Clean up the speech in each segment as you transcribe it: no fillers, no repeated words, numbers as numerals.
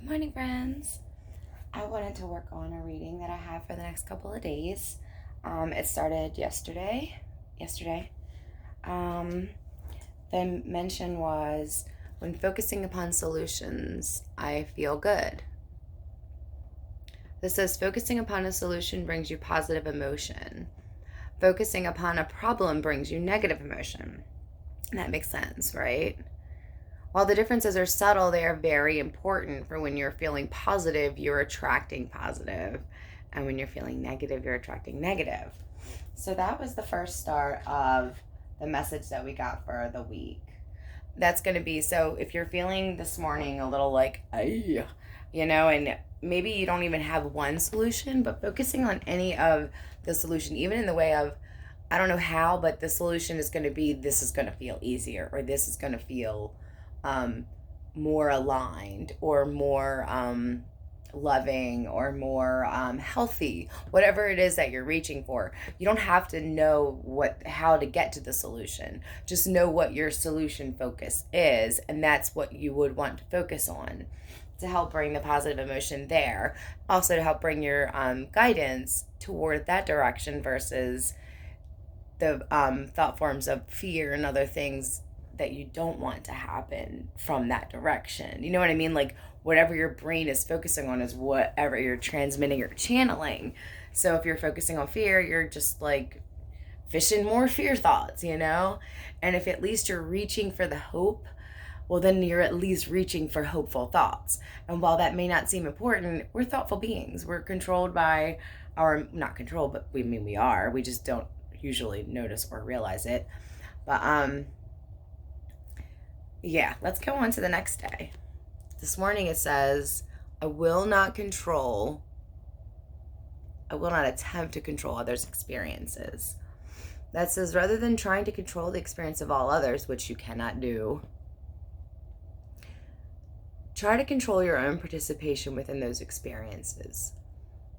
Good morning, friends. I wanted to work on a reading that I have for the next couple of days. It started yesterday. Um, the mention was, when focusing upon solutions, I feel good. This says, focusing upon a solution brings you positive emotion. Focusing upon a problem brings you negative emotion. That makes sense, right? While the differences are subtle, they are very important. For when you're feeling positive, you're attracting positive. And when you're feeling negative, you're attracting negative. So that was the first start of the message that we got for the week. That's going to be, so if you're feeling this morning a little like, ay, and maybe you don't even have one solution, but focusing on any of the solution, even in the way of, I don't know how, but the solution is going to be, this is going to feel easier, or this is going to feel more aligned, or more loving, or more healthy, whatever it is that you're reaching for. You don't have to know how to get to the solution. Just know what your solution focus is, and that's what you would want to focus on to help bring the positive emotion there. Also to help bring your guidance toward that direction versus the thought forms of fear and other things that you don't want to happen from that direction. You know what I mean? Like, whatever your brain is focusing on is whatever you're transmitting or channeling. So if you're focusing on fear, you're just like fishing more fear thoughts, And if at least you're reaching for the hope, well, then you're at least reaching for hopeful thoughts. And while that may not seem important, we're thoughtful beings. We're controlled by not controlled, but we are. We just don't usually notice or realize it. But yeah, let's go on to the next day. This morning it says, I will not attempt to control others' experiences. That says, rather than trying to control the experience of all others, which you cannot do, try to control your own participation within those experiences.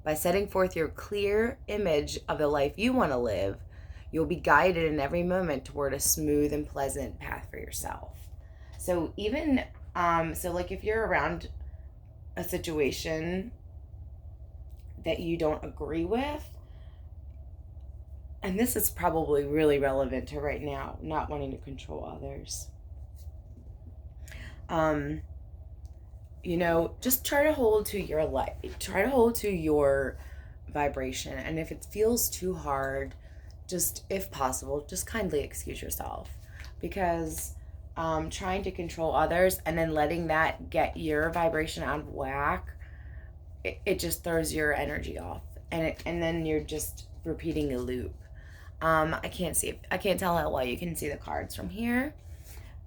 By setting forth your clear image of the life you want to live, you'll be guided in every moment toward a smooth and pleasant path for yourself. So even, like if you're around a situation that you don't agree with, and this is probably really relevant to right now, not wanting to control others. Just try to hold to your life. Try to hold to your vibration. And if it feels too hard, just, if possible, just kindly excuse yourself. Because trying to control others and then letting that get your vibration out of whack, it just throws your energy off. And then you're just repeating a loop. I can't tell how well you can see the cards from here.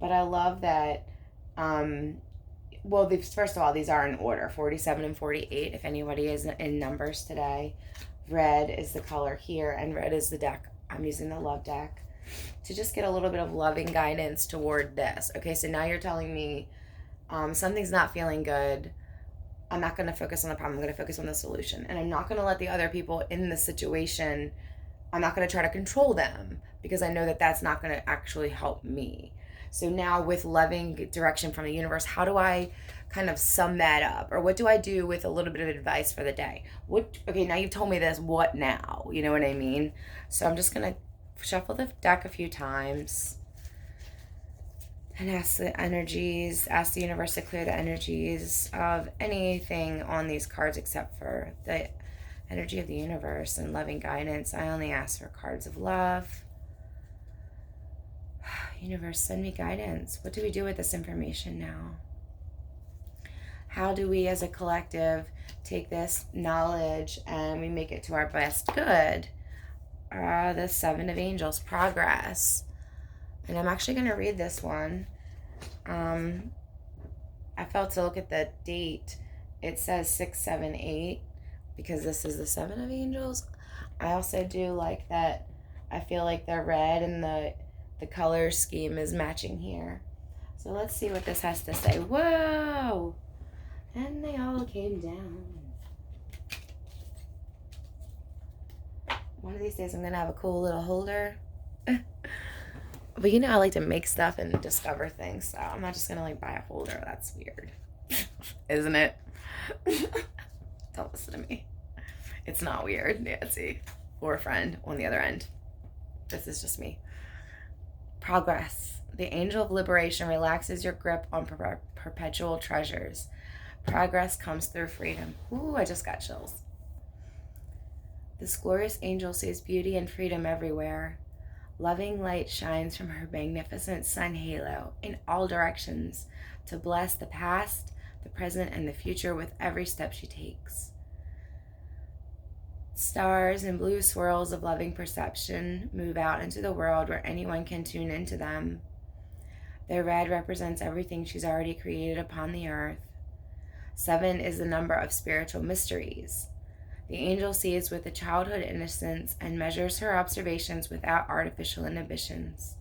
But I love that... first of all, these are in order, 47 and 48, if anybody is in numbers today. Red is the color here, and red is the deck. I'm using the love deck to just get a little bit of loving guidance toward this. Okay, so now you're telling me something's not feeling good. I'm not going to focus on the problem. I'm going to focus on the solution. And I'm not going to let the other people in the situation, I'm not going to try to control them, because I know that that's not going to actually help me. So now, with loving direction from the universe, how do I kind of sum that up? Or what do I do with a little bit of advice for the day? Okay, now you've told me this, what now? You know what I mean? So I'm just going to shuffle the deck a few times and ask the universe to clear the energies of anything on these cards except for the energy of the universe and loving guidance. I only ask for cards of love. Universe, send me guidance. What do we do with this information now? How do we as a collective take this knowledge and we make it to our best good? The Seven of Angels, progress. And I'm actually going to read this one. I felt to look at the date. It says 678 because this is the Seven of Angels. I also do like that. I feel like the red and the color scheme is matching here. So let's see what this has to say. Whoa! And they all came down. One of these days I'm going to have a cool little holder. But I like to make stuff and discover things, so I'm not just going to buy a holder. That's weird. Isn't it? Don't listen to me. It's not weird, Nancy, or a friend on the other end. This is just me. Progress. The angel of liberation relaxes your grip on perpetual treasures. Progress comes through freedom. Ooh, I just got chills. This glorious angel sees beauty and freedom everywhere. Loving light shines from her magnificent sun halo in all directions to bless the past, the present, and the future with every step she takes. Stars and blue swirls of loving perception move out into the world where anyone can tune into them. Their red represents everything she's already created upon the earth. 7 is the number of spiritual mysteries. The angel sees with a childhood innocence and measures her observations without artificial inhibitions.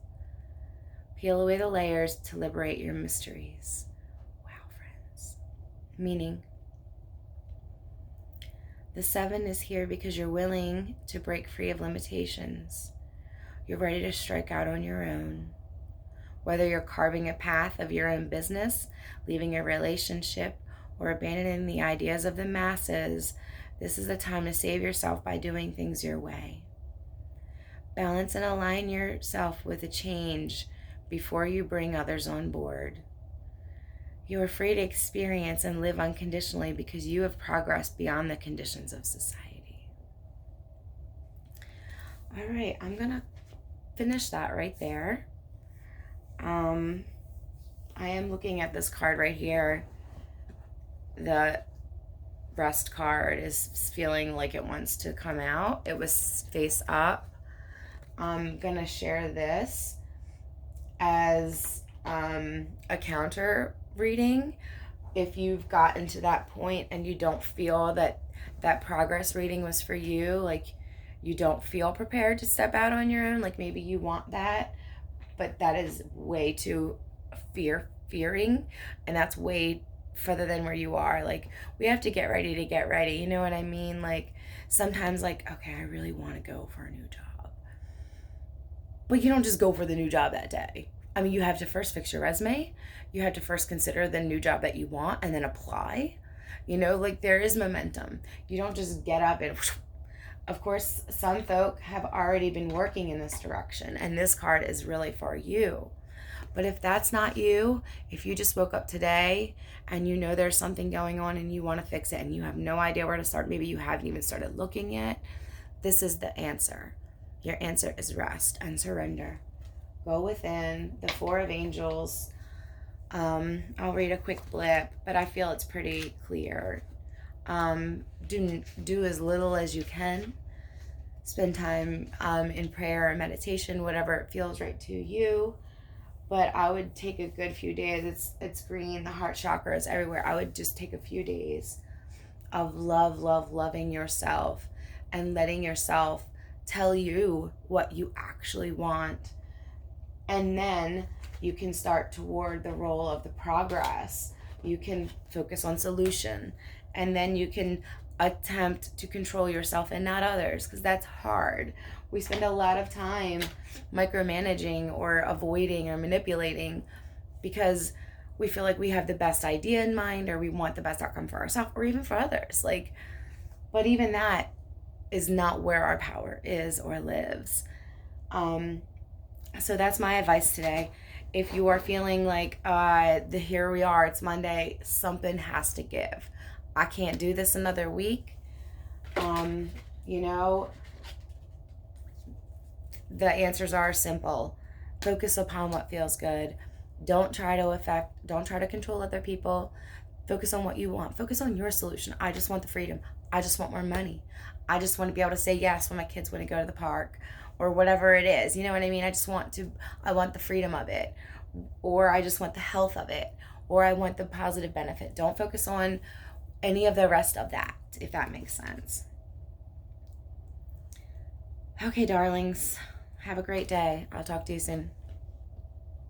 Peel away the layers to liberate your mysteries. Wow, friends. Meaning, the 7 is here because you're willing to break free of limitations. You're ready to strike out on your own. Whether you're carving a path of your own business, leaving a relationship, or abandoning the ideas of the masses, this is the time to save yourself by doing things your way. Balance and align yourself with a change before you bring others on board. You are free to experience and live unconditionally because you have progressed beyond the conditions of society. All right, I'm going to finish that right there. I am looking at this card right here. The rest card is feeling like it wants to come out. It was face up. I'm going to share this as a counter reading. If you've gotten to that point and you don't feel that that progress reading was for you, like you don't feel prepared to step out on your own, like maybe you want that, but that is way too fearing, and that's way further than where you are. Like, we have to get ready to get ready, you know what I mean? Like, sometimes, like, okay, I really want to go for a new job, but you don't just go for the new job that day. I mean, you have to first fix your resume, you have to first consider the new job that you want, and then apply. You know, like, there is momentum. You don't just get up and of course, some folk have already been working in this direction, and this card is really for you. But if that's not you, if you just woke up today and you know there's something going on and you want to fix it and you have no idea where to start, maybe you haven't even started looking yet, this is the answer. Your answer is rest and surrender. Go within. The 4 of Angels. I'll read a quick blip, but I feel it's pretty clear. Do as little as you can. Spend time in prayer or meditation, whatever it feels right to you. But I would take a good few days. It's green, the heart chakra is everywhere. I would just take a few days of loving yourself and letting yourself tell you what you actually want. And then you can start toward the role of the progress. You can focus on solution. And then you can attempt to control yourself and not others, because that's hard. We spend a lot of time micromanaging or avoiding or manipulating because we feel like we have the best idea in mind, or we want the best outcome for ourselves or even for others. Like, but even that is not where our power is or lives. So that's my advice today. If you are feeling like here we are, it's Monday, something has to give. I can't do this another week. You know, the answers are simple. Focus upon what feels good. Don't try to control other people. Focus on what you want. Focus on your solution. I just want the freedom. I just want more money. I just want to be able to say yes when my kids want to go to the park or whatever it is. You know what I mean? I want the freedom of it, or I just want the health of it, or I want the positive benefit. Don't focus on any of the rest of that, if that makes sense. Okay, darlings, have a great day. I'll talk to you soon.